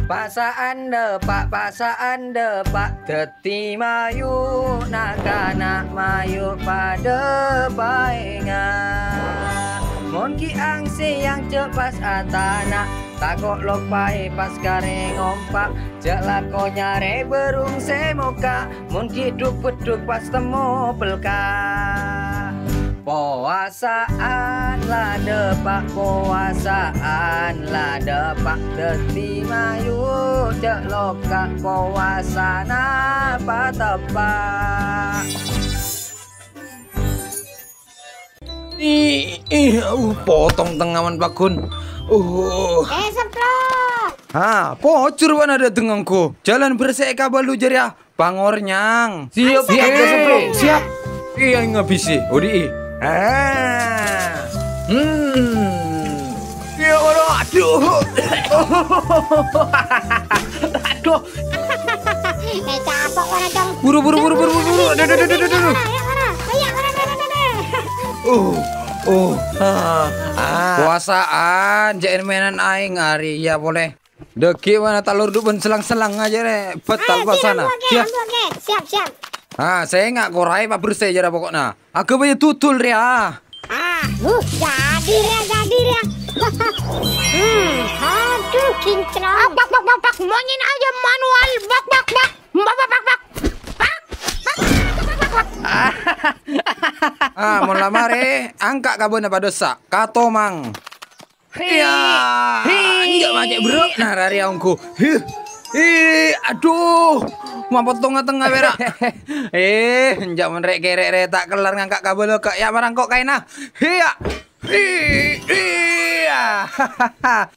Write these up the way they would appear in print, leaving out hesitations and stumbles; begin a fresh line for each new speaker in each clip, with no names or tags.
Pasaan depak teti mayu nak mayu pada baengan. Mon ki angsi yang cepas atana takut lopai pas kare ngompak jak lako nyare berung semoga mon ki duk beduk pas temu pelka. Puasaan lah depak teti mayu jak loka puasana patepak.
Potong tengawan bakun.
Seplok.
Pocur wan ada tengangku. Jalan bersek kabalu jeria. Pangornyang. Siap,
Seplok.
Siap. Iya ngabisi. Odi. Ya Allah, aduh. Aduh.
Capok wana dong.
Buru. Aduh. Puasaan jain mainan aing hari ya boleh. Deki mana talur duben selang-selang aja deh. Betal puasana.
Siap.
Saya nggak korai pak bersih aja pokoknya. Aku banyak tutul ya.
Jadi ya. Aduh, kinclong. Bak. Monyin aja manual. Bak.
Mau lamar angkat kabun apa dosa? Kato mang. Enggak macet bro. Nah rari angku. Aduh. Mau potong tengah berak. Enjak menrek kerek tak kelar ngangkat kabel kak ya marang kok kaina.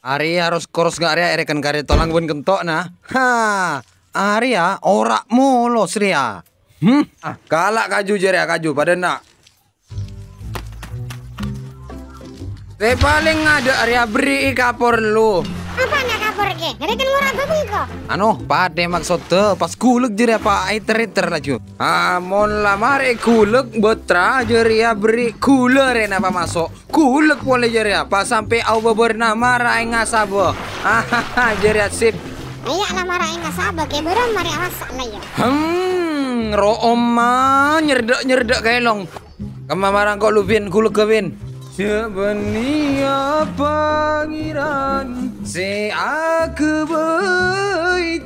Ari harus koros gak Arya erekan kare tolang bun kentok nah. Arya orak molos ria. Kalak kaju jeria kaju pada nak. Saya paling ada Arya beri kapor lu.
Apa nak kapor ke? Ngeri kan murah babi kok.
Pade maksud tuh pas kulek jeria pak iter laju. Mon lamar kulek betra jeria beri kuler apa masuk. Kulek boleh jeria pas sampai au bernama rai ngasabo. Jeria sip.
Ayak nama rai ngasabo ke beron mari masak lah ya.
Ro oma nyerdak kailong. Kemamarang kok lubin kulek kawin. Sebenia pangeran si aku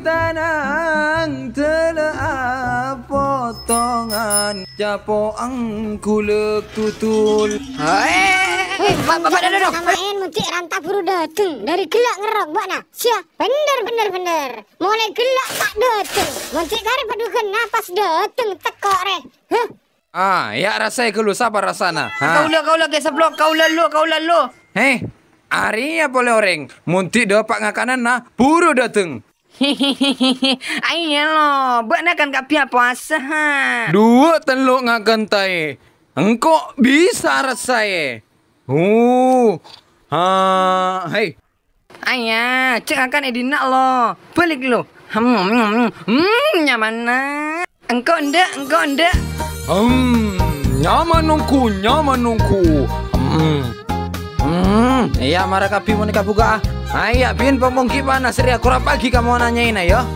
tanang telah potongan japo angkulek tutul.
Bapak duduk.
Samain muncik rantah buru dateng dari gelak ngerok buat nah. Sia, bener. Mulai gelak tak dateng. Muncik kari padukan napas dateng tekok re.
Ya rasai kelu siapa rasana?
Kau lah ke seplok kau lalu.
Ari ya boleh orang. Munti dapat ngakanan nah, buru dateng.
Ayo lo, buat nak kan kapia puasa
Dua teluk ngakan tai. Engkau bisa rasai.
Ayah, cek akan edinak lo. Balik lo. Nyaman nah. Engkau ndak.
Nyaman nungku. Iya marah kapi mau nikah buka. Ayah pin pemongki panas ria kurang pagi kamu nanyain ayo.